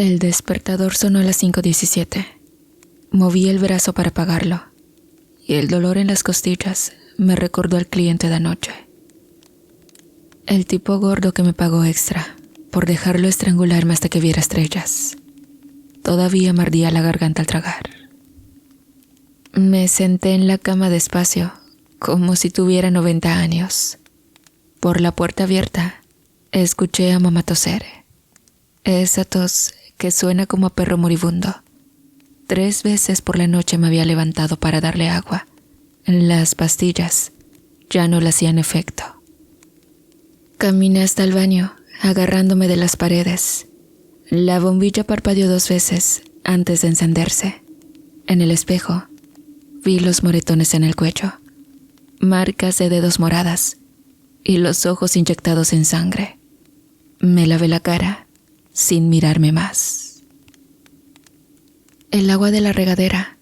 El despertador sonó a las 5:17. Moví el brazo para apagarlo, y el dolor en las costillas me recordó al cliente de anoche. El tipo gordo que me pagó extra por dejarlo estrangularme hasta que viera estrellas. Todavía me ardía la garganta al tragar. Me senté en la cama despacio, como si tuviera 90 años. Por la puerta abierta, escuché a mamá toser. Esa tos que suena como a perro moribundo. 3 veces por la noche me había levantado para darle agua. Las pastillas ya no le hacían efecto. Caminé hasta el baño, agarrándome de las paredes. La bombilla parpadeó 2 veces antes de encenderse. En el espejo, vi los moretones en el cuello, marcas de dedos moradas y los ojos inyectados en sangre. Me lavé la cara sin mirarme más. El agua de la regadera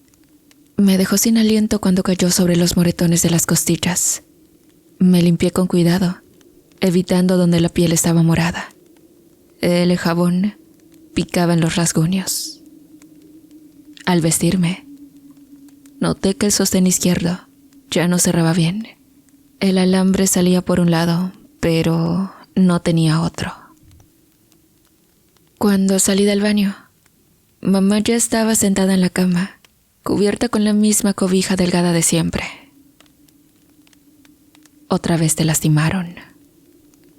me dejó sin aliento cuando cayó sobre los moretones de las costillas. Me limpié con cuidado, evitando donde la piel estaba morada. El jabón picaba en los rasguños. Al vestirme, noté que el sostén izquierdo ya no cerraba bien. El alambre salía por un lado, pero no tenía otro. Cuando salí del baño, mamá ya estaba sentada en la cama, cubierta con la misma cobija delgada de siempre. «Otra vez te lastimaron»,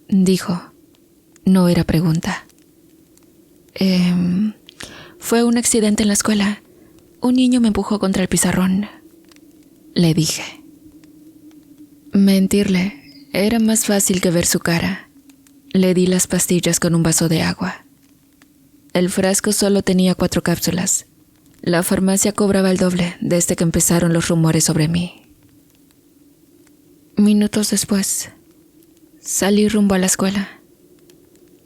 dijo. No era pregunta. Fue un accidente en la escuela. Un niño me empujó contra el pizarrón», le dije. Mentirle era más fácil que ver su cara. Le di las pastillas con un vaso de agua. El frasco solo tenía 4 cápsulas. La farmacia cobraba el doble desde que empezaron los rumores sobre mí. Minutos después, salí rumbo a la escuela.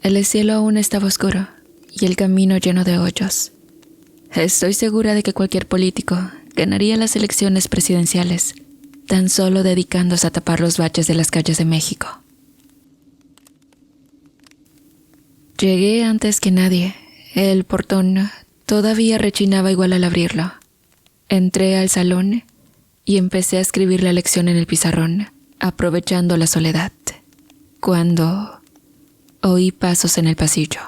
El cielo aún estaba oscuro y el camino lleno de hoyos. Estoy segura de que cualquier político ganaría las elecciones presidenciales tan solo dedicándose a tapar los baches de las calles de México. Llegué antes que nadie. El portón todavía rechinaba igual al abrirlo. Entré al salón y empecé a escribir la lección en el pizarrón, aprovechando la soledad, cuando oí pasos en el pasillo.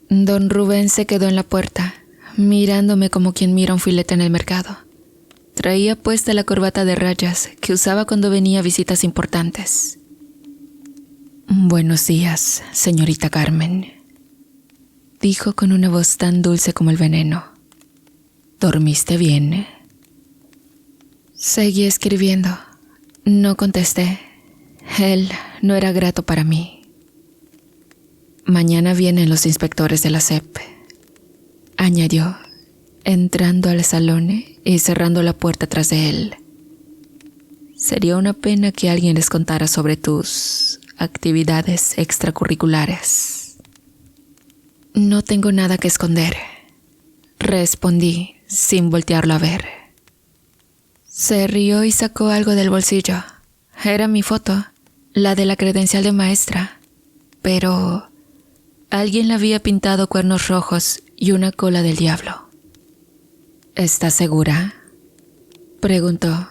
Don Rubén se quedó en la puerta, mirándome como quien mira un filete en el mercado. Traía puesta la corbata de rayas que usaba cuando venía a visitas importantes. «Buenos días, señorita Carmen», dijo con una voz tan dulce como el veneno. «¿Dormiste bien?» Seguí escribiendo. No contesté. Él no era grato para mí. «Mañana vienen los inspectores de la SEP», añadió, entrando al salón y cerrando la puerta tras de él. «Sería una pena que alguien les contara sobre tus actividades extracurriculares». «No tengo nada que esconder», respondí sin voltearlo a ver. Se rió y sacó algo del bolsillo. Era mi foto, la de la credencial de maestra, pero alguien le había pintado cuernos rojos y una cola del diablo. «¿Estás segura?», preguntó,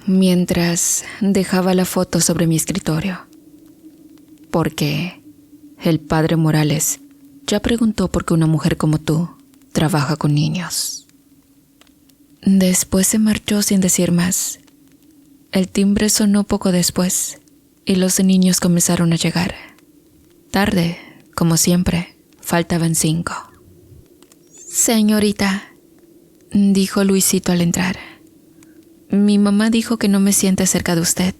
mientras dejaba la foto sobre mi escritorio. «Porque el padre Morales ya preguntó por qué una mujer como tú trabaja con niños». Después se marchó sin decir más. El timbre sonó poco después y los niños comenzaron a llegar. Tarde, como siempre, faltaban 5. «Señorita», dijo Luisito al entrar, «mi mamá dijo que no me siente cerca de usted».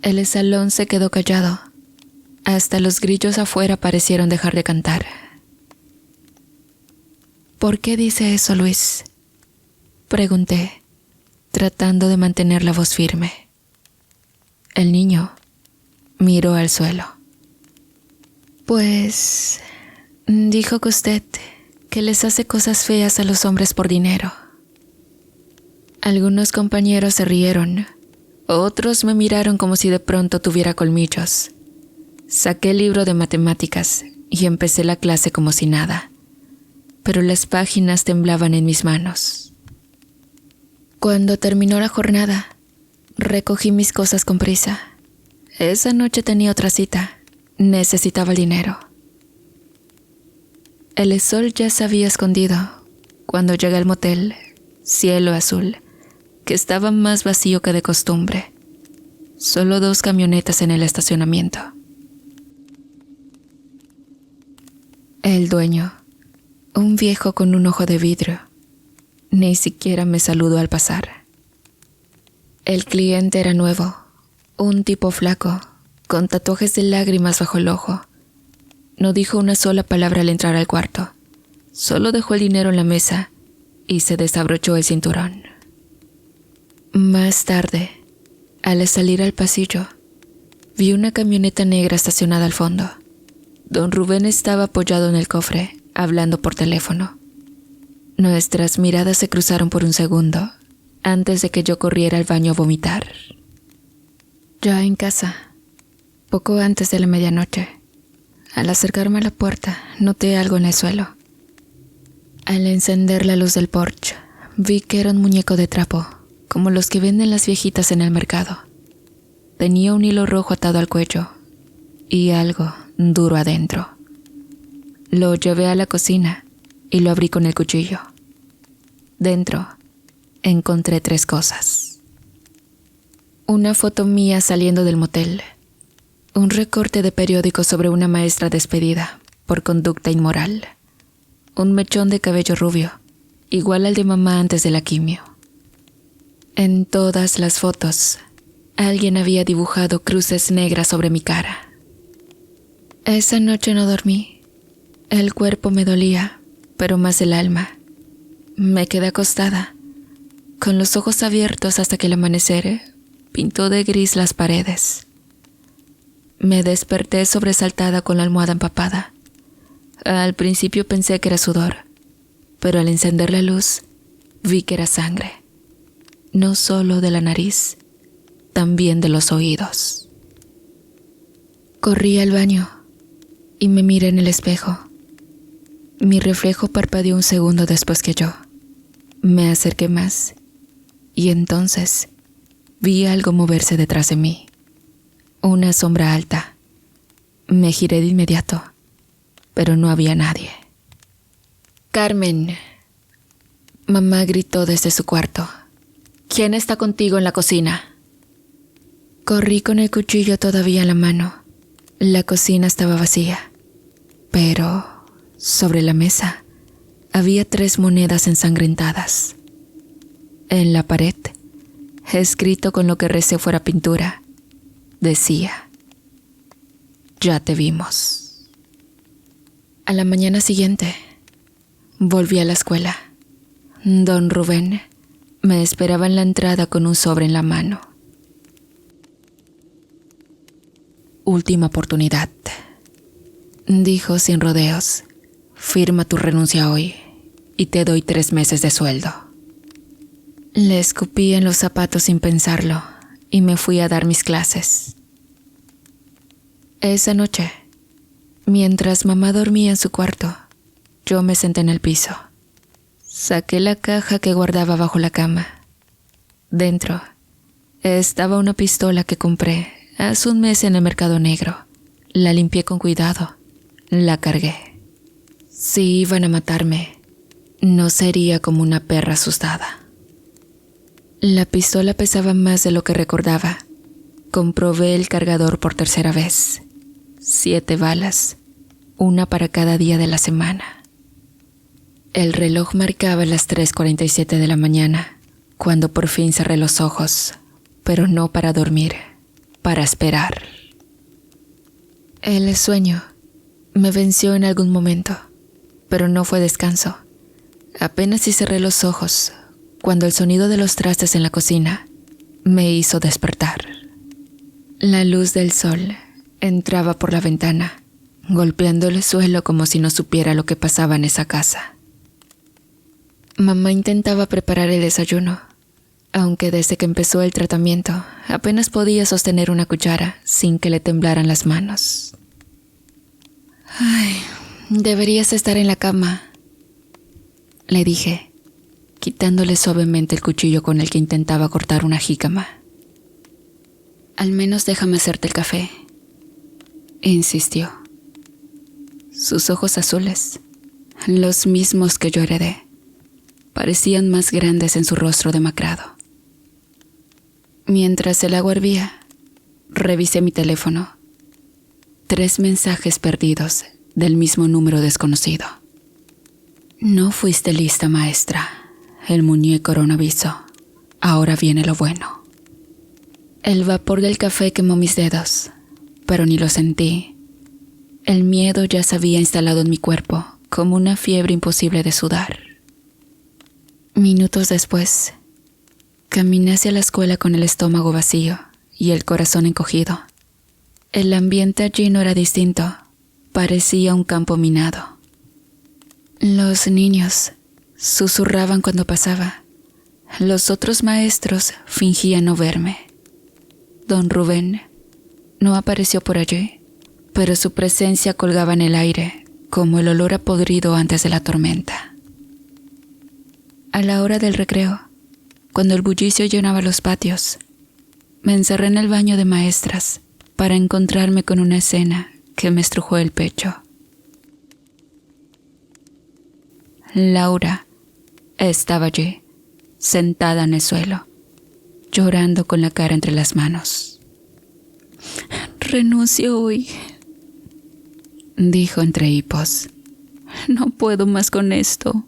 El salón se quedó callado. Hasta los grillos afuera parecieron dejar de cantar. «¿Por qué dice eso, Luis?», pregunté, tratando de mantener la voz firme. El niño miró al suelo. «Pues dijo que usted que les hace cosas feas a los hombres por dinero». Algunos compañeros se rieron. Otros me miraron como si de pronto tuviera colmillos. Saqué el libro de matemáticas y empecé la clase como si nada, pero las páginas temblaban en mis manos. Cuando terminó la jornada, recogí mis cosas con prisa. Esa noche tenía otra cita. Necesitaba el dinero. El sol ya se había escondido cuando llegué al motel Cielo Azul, que estaba más vacío que de costumbre. Solo 2 camionetas en el estacionamiento. El dueño, un viejo con un ojo de vidrio, ni siquiera me saludó al pasar. El cliente era nuevo, un tipo flaco, con tatuajes de lágrimas bajo el ojo. No dijo una sola palabra al entrar al cuarto. Solo dejó el dinero en la mesa y se desabrochó el cinturón. Más tarde, al salir al pasillo, vi una camioneta negra estacionada al fondo. Don Rubén estaba apoyado en el cofre, hablando por teléfono. Nuestras miradas se cruzaron por un segundo, antes de que yo corriera al baño a vomitar. Ya en casa, poco antes de la medianoche, al acercarme a la puerta, noté algo en el suelo. Al encender la luz del porche, vi que era un muñeco de trapo, como los que venden las viejitas en el mercado. Tenía un hilo rojo atado al cuello y algo duro adentro. Lo llevé a la cocina y lo abrí con el cuchillo. Dentro encontré 3 cosas. Una foto mía saliendo del motel. Un recorte de periódico sobre una maestra despedida por conducta inmoral. Un mechón de cabello rubio, igual al de mamá antes de la quimio. En todas las fotos, alguien había dibujado cruces negras sobre mi cara. Esa noche no dormí. El cuerpo me dolía, pero más el alma. Me quedé acostada, con los ojos abiertos hasta que el amanecer pintó de gris las paredes. Me desperté sobresaltada con la almohada empapada. Al principio pensé que era sudor, pero al encender la luz vi que era sangre. No solo de la nariz, también de los oídos. Corrí al baño y me miré en el espejo. Mi reflejo parpadeó un segundo después que yo. Me acerqué más y entonces vi algo moverse detrás de mí. Una sombra alta. Me giré de inmediato, pero no había nadie. «Carmen», mamá gritó desde su cuarto. «¿Quién está contigo en la cocina?» Corrí con el cuchillo todavía en la mano. La cocina estaba vacía, pero sobre la mesa había 3 monedas ensangrentadas. En la pared, escrito con lo que recé fuera pintura, decía: «Ya te vimos». A la mañana siguiente, volví a la escuela. Don Rubén me esperaba en la entrada con un sobre en la mano. «Última oportunidad», dijo sin rodeos. «Firma tu renuncia hoy y te doy 3 meses de sueldo». Le escupí en los zapatos sin pensarlo y me fui a dar mis clases. Esa noche, mientras mamá dormía en su cuarto, yo me senté en el piso. Saqué la caja que guardaba bajo la cama. Dentro estaba una pistola que compré hace un mes en el mercado negro. La limpié con cuidado. La cargué. Si iban a matarme, no sería como una perra asustada. La pistola pesaba más de lo que recordaba. Comprobé el cargador por 3ª vez. 7 balas, una para cada día de la semana. El reloj marcaba las 3:47 de la mañana, cuando por fin cerré los ojos, pero no para dormir, para esperar. El sueño me venció en algún momento, pero no fue descanso. Apenas si cerré los ojos, cuando el sonido de los trastes en la cocina me hizo despertar. La luz del sol entraba por la ventana, golpeando el suelo como si no supiera lo que pasaba en esa casa. Mamá intentaba preparar el desayuno, aunque desde que empezó el tratamiento apenas podía sostener una cuchara sin que le temblaran las manos. Ay, deberías estar en la cama, le dije, quitándole suavemente el cuchillo con el que intentaba cortar una jícama. Al menos déjame hacerte el café, insistió. Sus ojos azules, los mismos que yo heredé, parecían más grandes en su rostro demacrado. Mientras el agua hervía, revisé mi teléfono. 3 mensajes perdidos del mismo número desconocido. No fuiste lista, maestra. El muñeco era un aviso. Ahora viene lo bueno. El vapor del café quemó mis dedos, pero ni lo sentí. El miedo ya se había instalado en mi cuerpo como una fiebre imposible de sudar. Minutos después, caminé hacia la escuela con el estómago vacío y el corazón encogido. El ambiente allí no era distinto, parecía un campo minado. Los niños susurraban cuando pasaba. Los otros maestros fingían no verme. Don Rubén no apareció por allí, pero su presencia colgaba en el aire como el olor a podrido antes de la tormenta. A la hora del recreo, cuando el bullicio llenaba los patios, me encerré en el baño de maestras para encontrarme con una escena que me estrujó el pecho. Laura estaba allí, sentada en el suelo, llorando con la cara entre las manos. «Renuncio hoy», dijo entre hipos. «No puedo más con esto».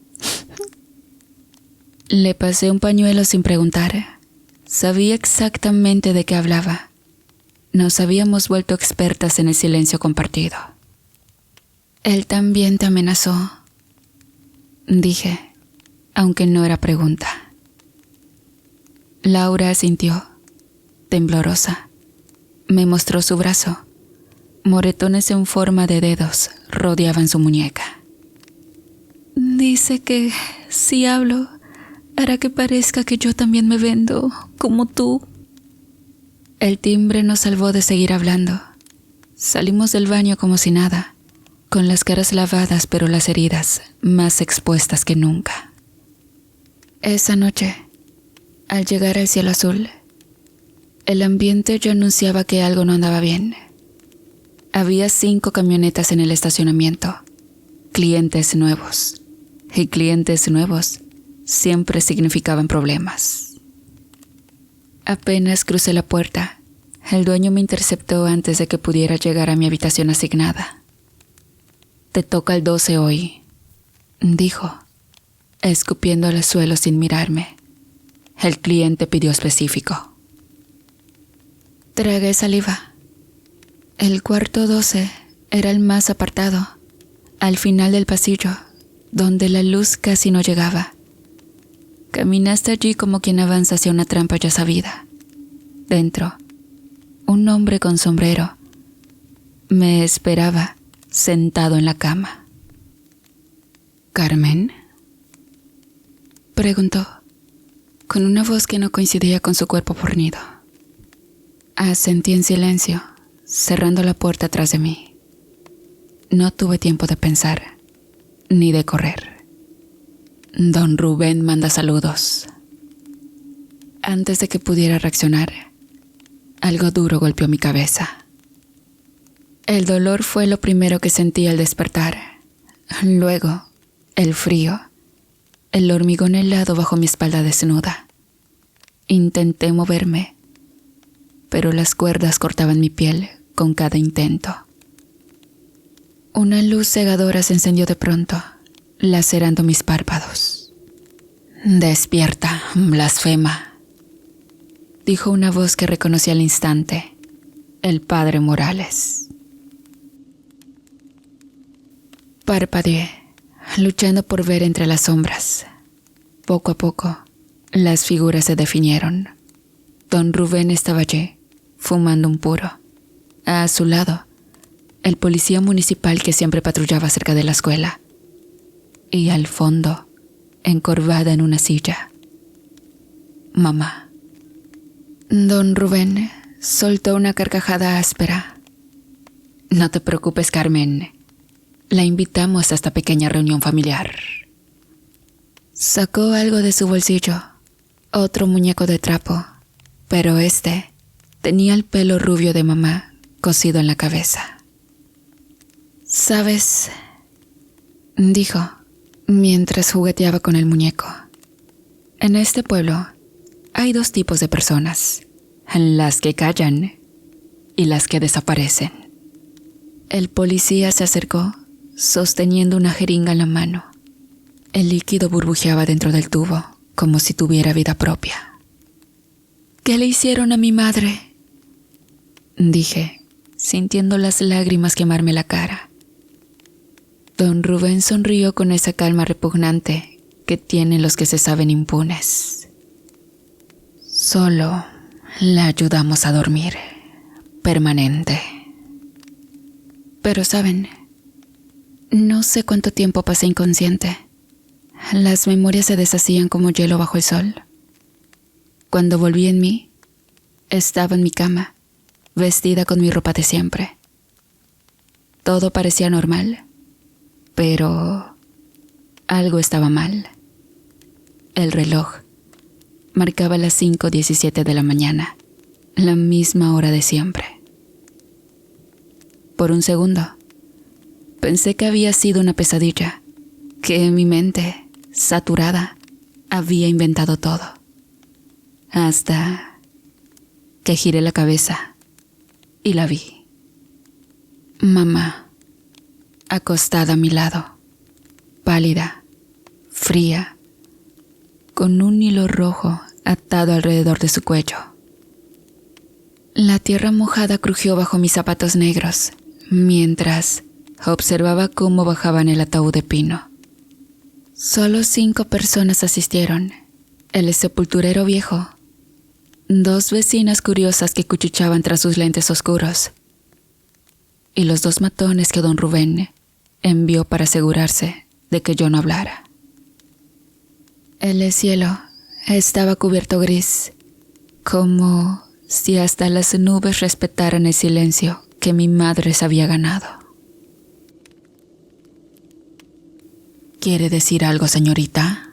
Le pasé un pañuelo sin preguntar. Sabía exactamente de qué hablaba. Nos habíamos vuelto expertas en el silencio compartido. «Él también te amenazó», dije, aunque no era pregunta. Laura asintió, temblorosa. Me mostró su brazo. Moretones en forma de dedos rodeaban su muñeca. «Dice que si hablo, hará que parezca que yo también me vendo, como tú». El timbre nos salvó de seguir hablando. Salimos del baño como si nada, con las caras lavadas pero las heridas más expuestas que nunca. Esa noche, al llegar al cielo azul, el ambiente ya anunciaba que algo no andaba bien. Había 5 camionetas en el estacionamiento, clientes nuevos, y clientes nuevos siempre significaban problemas. Apenas crucé la puerta, el dueño me interceptó antes de que pudiera llegar a mi habitación asignada. «Te toca el 12 hoy», dijo, escupiendo al suelo sin mirarme. El cliente pidió específico. Tragué saliva. El cuarto 12 era el más apartado, al final del pasillo, donde la luz casi no llegaba. Caminé hasta allí como quien avanza hacia una trampa ya sabida. Dentro, un hombre con sombrero me esperaba sentado en la cama. «¿Carmen?», preguntó, con una voz que no coincidía con su cuerpo fornido. Asentí en silencio, cerrando la puerta tras de mí. No tuve tiempo de pensar, ni de correr. «Don Rubén manda saludos». Antes de que pudiera reaccionar, algo duro golpeó mi cabeza. El dolor fue lo primero que sentí al despertar. Luego, el frío, el hormigón helado bajo mi espalda desnuda. Intenté moverme, pero las cuerdas cortaban mi piel con cada intento. Una luz cegadora se encendió de pronto, lacerando mis párpados. «Despierta, blasfema», dijo una voz que reconocí al instante, el padre Morales. Parpadeé, luchando por ver entre las sombras. Poco a poco, las figuras se definieron. Don Rubén estaba allí, fumando un puro. A su lado, el policía municipal que siempre patrullaba cerca de la escuela. Y al fondo, encorvada en una silla, mamá. Don Rubén soltó una carcajada áspera. «No te preocupes, Carmen. la invitamos a esta pequeña reunión familiar. Sacó algo de su bolsillo, otro muñeco de trapo, pero este tenía el pelo rubio de mamá cosido en la cabeza. ¿Sabes?, dijo, mientras jugueteaba con el muñeco. En este pueblo hay dos tipos de personas, las que callan y las que desaparecen. El policía se acercó, sosteniendo una jeringa en la mano. El líquido burbujeaba dentro del tubo, como si tuviera vida propia. ¿Qué le hicieron a mi madre?, dije, sintiendo las lágrimas quemarme la cara. Don Rubén sonrió con esa calma repugnante que tienen los que se saben impunes. Solo la ayudamos a dormir, permanente. Pero saben, no sé cuánto tiempo pasé inconsciente. Las memorias se deshacían como hielo bajo el sol. Cuando volví en mí, estaba en mi cama, vestida con mi ropa de siempre. Todo parecía normal, pero algo estaba mal. El reloj marcaba las 5:17 de la mañana, la misma hora de siempre. Por un segundo, pensé que había sido una pesadilla, que mi mente, saturada, había inventado todo. Hasta que giré la cabeza y la vi. Mamá, acostada a mi lado, pálida, fría, con un hilo rojo atado alrededor de su cuello. La tierra mojada crujió bajo mis zapatos negros, mientras observaba cómo bajaban el ataúd de pino. Solo 5 personas asistieron: el sepulturero viejo, 2 vecinas curiosas que cuchicheaban tras sus lentes oscuros, y los 2 matones que don Rubén envió para asegurarse de que yo no hablara. El cielo estaba cubierto gris, como si hasta las nubes respetaran el silencio que mi madre se había ganado. ¿Quiere decir algo, señorita?,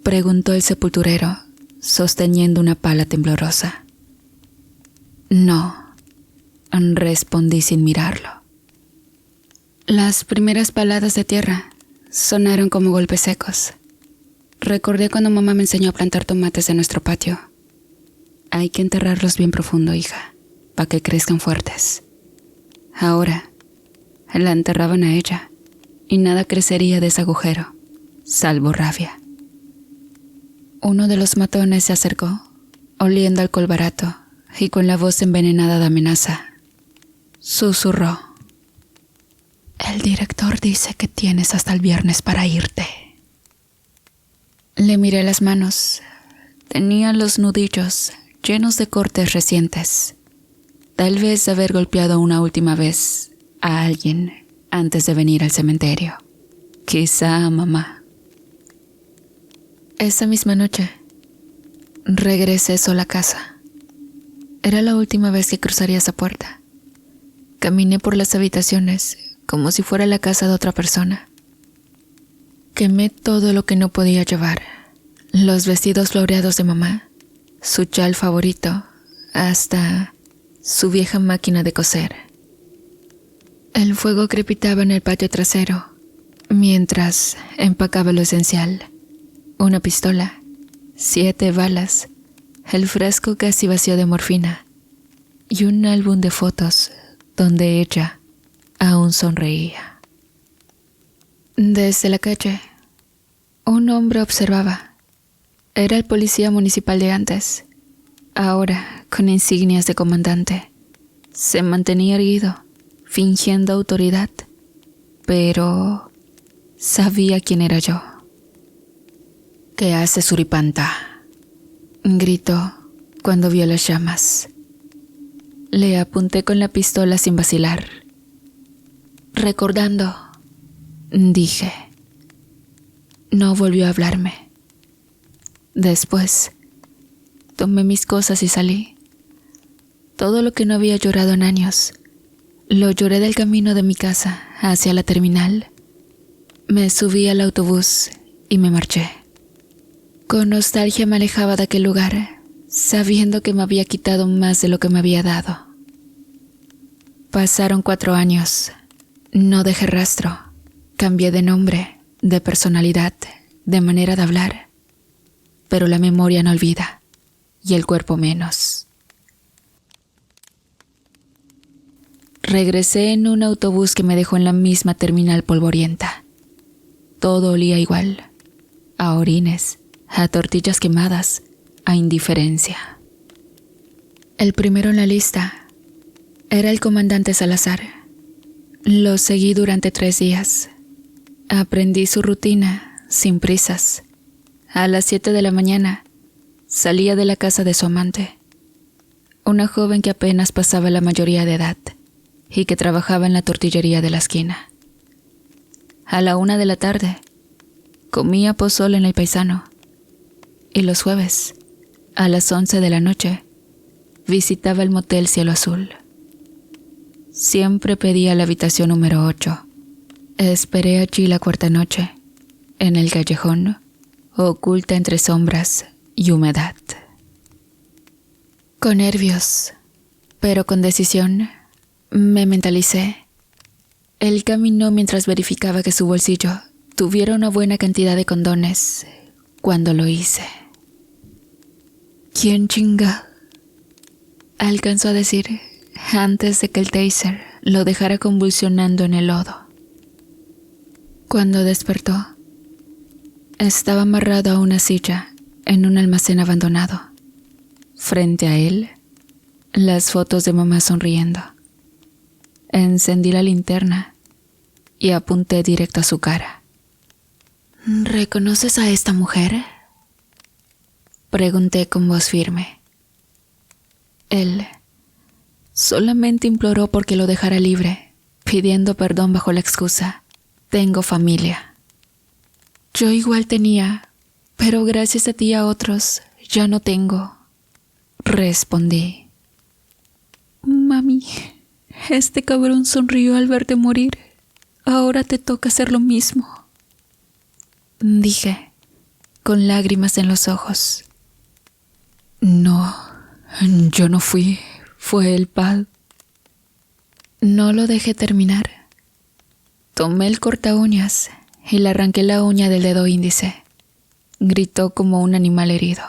preguntó el sepulturero, sosteniendo una pala temblorosa. No, respondí sin mirarlo. Las primeras paladas de tierra sonaron como golpes secos. Recordé cuando mamá me enseñó a plantar tomates en nuestro patio. Hay que enterrarlos bien profundo, hija, para que crezcan fuertes. Ahora, la enterraban a ella, y nada crecería de ese agujero, salvo rabia. Uno de los matones se acercó, oliendo alcohol barato, y con la voz envenenada de amenaza, susurró: «El director dice que tienes hasta el viernes para irte». Le miré las manos. Tenía los nudillos llenos de cortes recientes, tal vez de haber golpeado una última vez a alguien antes de venir al cementerio, quizá a mamá. Esa misma noche, regresé sola a casa. Era la última vez que cruzaría esa puerta. Caminé por las habitaciones como si fuera la casa de otra persona. Quemé todo lo que no podía llevar: los vestidos floreados de mamá, su chal favorito, hasta su vieja máquina de coser. El fuego crepitaba en el patio trasero, mientras empacaba lo esencial: una pistola, 7 balas, el frasco casi vacío de morfina y un álbum de fotos donde ella aún sonreía. Desde la calle, un hombre observaba. Era el policía municipal de antes, ahora con insignias de comandante. Se mantenía erguido, fingiendo autoridad, pero sabía quién era yo. «¿Qué hace, suripanta?», gritó cuando vio las llamas. Le apunté con la pistola sin vacilar. «Recordando», dije. No volvió a hablarme. Después, tomé mis cosas y salí. Todo lo que no había llorado en años Lo lloré del camino de mi casa hacia la terminal. Me subí al autobús y me marché. Con nostalgia me alejaba de aquel lugar, sabiendo que me había quitado más de lo que me había dado. Pasaron 4 años. No dejé rastro. Cambié de nombre, de personalidad, de manera de hablar. Pero la memoria no olvida, y el cuerpo menos. Regresé en un autobús que me dejó en la misma terminal polvorienta. Todo olía igual, a orines, a tortillas quemadas, a indiferencia. El primero en la lista era el comandante Salazar. Lo seguí durante 3 días. Aprendí su rutina, sin prisas. A las 7 de la mañana, salía de la casa de su amante, una joven que apenas pasaba la mayoría de edad y que trabajaba en la tortillería de la esquina. A la 1 de la tarde, comía pozole en El Paisano. Y los jueves, a las 11 de la noche, visitaba el motel Cielo Azul. Siempre pedía la habitación número 8. Esperé allí la 4ª noche, en el callejón, oculta entre sombras y humedad. Con nervios, pero con decisión, me mentalicé. Él caminó mientras verificaba que su bolsillo tuviera una buena cantidad de condones cuando lo hice. ¿Quién chinga? Alcanzó a decir antes de que el taser lo dejara convulsionando en el lodo. Cuando despertó, estaba amarrado a una silla en un almacén abandonado. Frente a él, las fotos de mamá sonriendo. Encendí la linterna y apunté directo a su cara. ¿Reconoces a esta mujer?, pregunté con voz firme. Él solamente imploró porque lo dejara libre, pidiendo perdón bajo la excusa: tengo familia. Yo igual tenía, pero gracias a ti y a otros ya no tengo, respondí. Mami, este cabrón sonrió al verte morir. Ahora te toca hacer lo mismo, dije, con lágrimas en los ojos. No, yo no fui, fue el pal. No lo dejé terminar. Tomé el cortaúñas y le arranqué la uña del dedo índice. Gritó como un animal herido.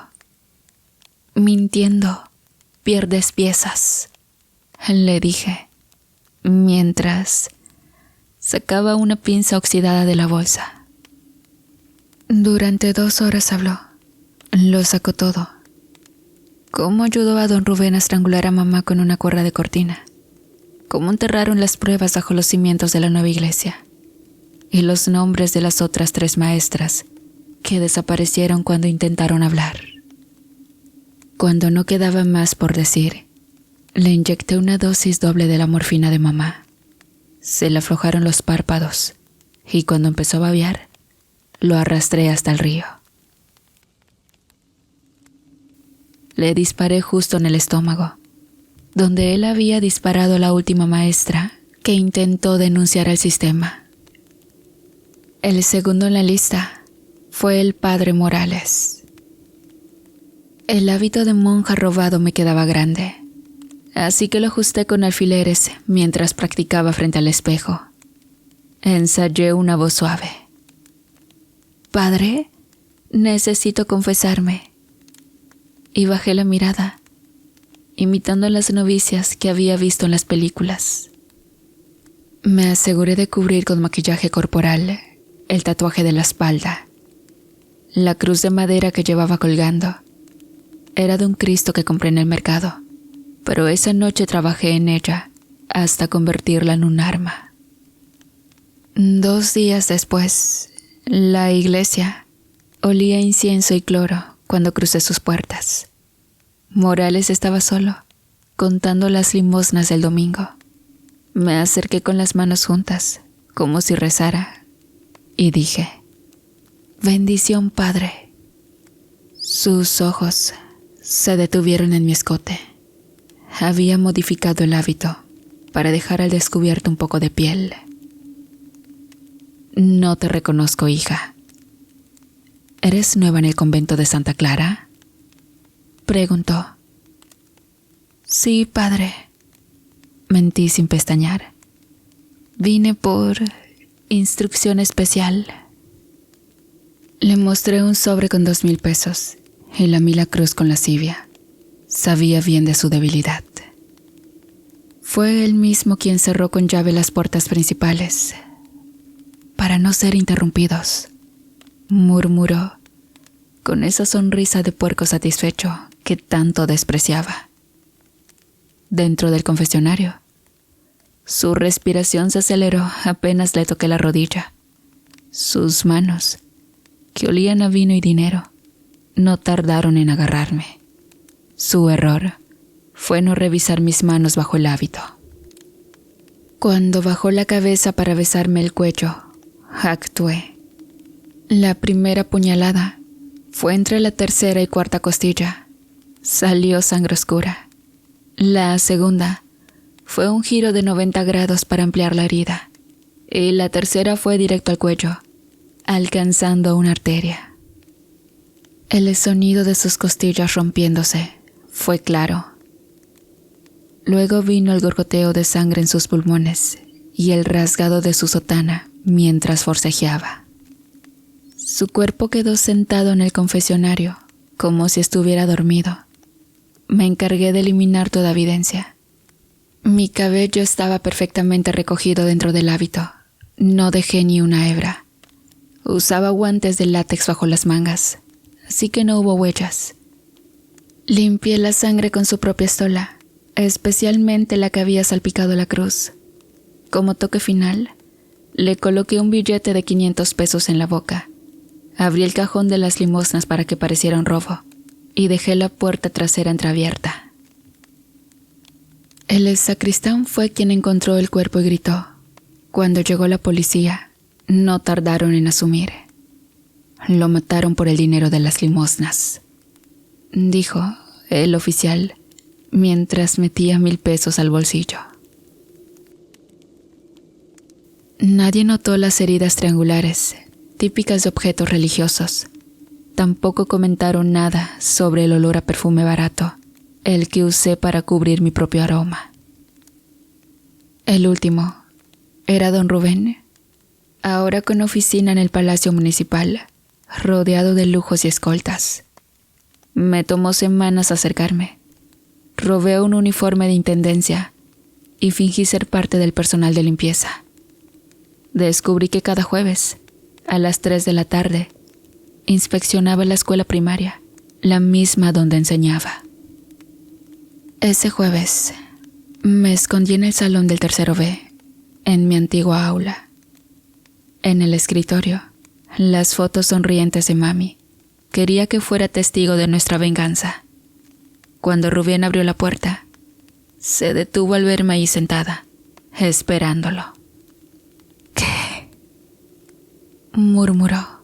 Mintiendo, pierdes piezas, le dije, mientras sacaba una pinza oxidada de la bolsa. Durante 2 horas habló. Lo sacó todo. Cómo ayudó a don Rubén a estrangular a mamá con una cuerda de cortina. Cómo enterraron las pruebas bajo los cimientos de la nueva iglesia. Y los nombres de las otras 3 maestras que desaparecieron cuando intentaron hablar. Cuando no quedaba más por decir, le inyecté una dosis doble de la morfina de mamá. Se le aflojaron los párpados y cuando empezó a babear, lo arrastré hasta el río. Le disparé justo en el estómago, donde él había disparado a la última maestra que intentó denunciar al sistema. El segundo en la lista fue el padre Morales. El hábito de monja robado me quedaba grande, así que lo ajusté con alfileres mientras practicaba frente al espejo. Ensayé una voz suave. Padre, necesito confesarme. Y bajé la mirada, imitando a las novicias que había visto en las películas. Me aseguré de cubrir con maquillaje corporal el tatuaje de la espalda. La cruz de madera que llevaba colgando era de un Cristo que compré en el mercado, pero esa noche trabajé en ella hasta convertirla en un arma. 2 días después, la iglesia olía a incienso y cloro cuando crucé sus puertas. Morales estaba solo, contando las limosnas del domingo. Me acerqué con las manos juntas, como si rezara, y dije: bendición, Padre. Sus ojos se detuvieron en mi escote. Había modificado el hábito. para dejar al descubierto un poco de piel. No te reconozco, hija. ¿Eres nueva en el convento de Santa Clara?, preguntó. Sí, padre, mentí sin pestañear. Vine por instrucción especial. Le mostré un sobre con 2,000 pesos y lamí la cruz con lascivia. Sabía bien de su debilidad. Fue él mismo quien cerró con llave las puertas principales. Para no ser interrumpidos, murmuró, con esa sonrisa de puerco satisfecho que tanto despreciaba. Dentro del confesionario, su respiración se aceleró apenas le toqué la rodilla. Sus manos, que olían a vino y dinero, no tardaron en agarrarme. Su error fue no revisar mis manos bajo el hábito. Cuando bajó la cabeza para besarme el cuello, actué. La primera puñalada fue entre la tercera y cuarta costilla. Salió sangre oscura. La segunda fue un giro de 90 grados para ampliar la herida. Y la tercera fue directo al cuello, alcanzando una arteria. El sonido de sus costillas rompiéndose fue claro. Luego vino el gorgoteo de sangre en sus pulmones y el rasgado de su sotana mientras forcejeaba. Su cuerpo quedó sentado en el confesionario, como si estuviera dormido. Me encargué de eliminar toda evidencia. Mi cabello estaba perfectamente recogido dentro del hábito. No dejé ni una hebra. Usaba guantes de látex bajo las mangas, así que no hubo huellas. Limpié la sangre con su propia estola, especialmente la que había salpicado la cruz. Como toque final, le coloqué un billete de 500 pesos en la boca. Abrí el cajón de las limosnas para que pareciera un robo y dejé la puerta trasera entreabierta. El sacristán fue quien encontró el cuerpo y gritó. Cuando llegó la policía, no tardaron en asumir. Lo mataron por el dinero de las limosnas, dijo el oficial mientras metía 1,000 pesos al bolsillo. Nadie notó las heridas triangulares, típicas de objetos religiosos. Tampoco comentaron nada sobre el olor a perfume barato, el que usé para cubrir mi propio aroma. El último era don Rubén, ahora con oficina en el Palacio Municipal, rodeado de lujos y escoltas. Me tomó semanas acercarme. Robé un uniforme de intendencia y fingí ser parte del personal de limpieza. Descubrí que cada jueves, a las 3 de la tarde, inspeccionaba la escuela primaria, la misma donde enseñaba. Ese jueves, me escondí en el salón del tercero B, en mi antigua aula. En el escritorio, las fotos sonrientes de mami. Quería que fuera testigo de nuestra venganza. Cuando Rubén abrió la puerta, se detuvo al verme ahí sentada, esperándolo. ¿Qué?, murmuró.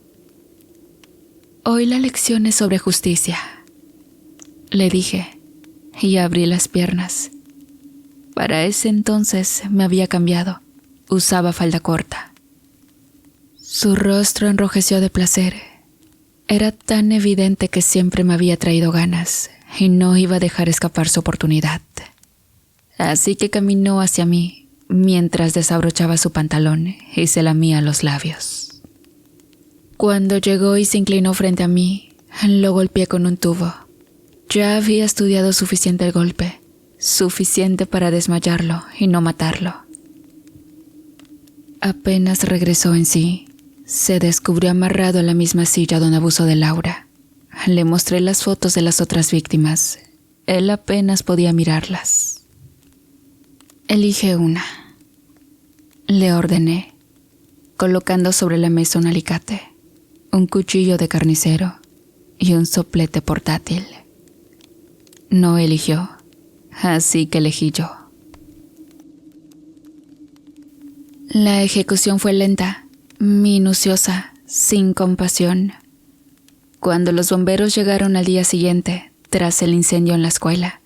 Hoy la lección es sobre justicia, le dije, y abrí las piernas. Para ese entonces me había cambiado, usaba falda corta. Su rostro enrojeció de placer. Era tan evidente que siempre me había traído ganas y no iba a dejar escapar su oportunidad. Así que caminó hacia mí mientras desabrochaba su pantalón y se lamía los labios. Cuando llegó y se inclinó frente a mí, lo golpeé con un tubo. Ya había estudiado suficiente el golpe, suficiente para desmayarlo y no matarlo. Apenas regresó en sí, se descubrió amarrado a la misma silla donde abusó de Laura. Le mostré las fotos de las otras víctimas. Él apenas podía mirarlas. Elige una, le ordené, colocando sobre la mesa un alicate, un cuchillo de carnicero y un soplete portátil. No eligió, así que elegí yo. La ejecución fue lenta, minuciosa, sin compasión. Cuando los bomberos llegaron al día siguiente, tras el incendio en la escuela,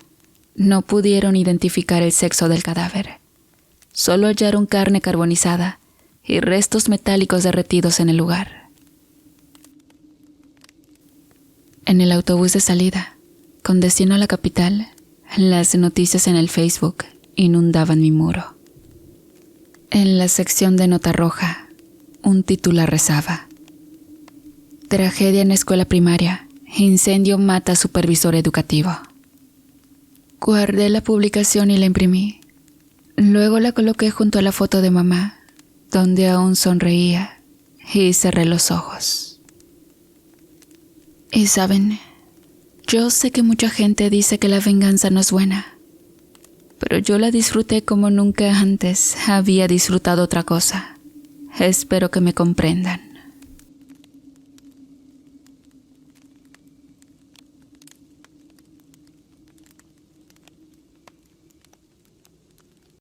no pudieron identificar el sexo del cadáver. Solo hallaron carne carbonizada y restos metálicos derretidos en el lugar. En el autobús de salida, con destino a la capital, las noticias en el Facebook inundaban mi muro. En la sección de nota roja, un titular rezaba: Tragedia en escuela primaria, incendio mata a supervisor educativo. Guardé la publicación y la imprimí. Luego la coloqué junto a la foto de mamá, donde aún sonreía, y cerré los ojos. Y saben, yo sé que mucha gente dice que la venganza no es buena, pero yo la disfruté como nunca antes había disfrutado otra cosa. Espero que me comprendan.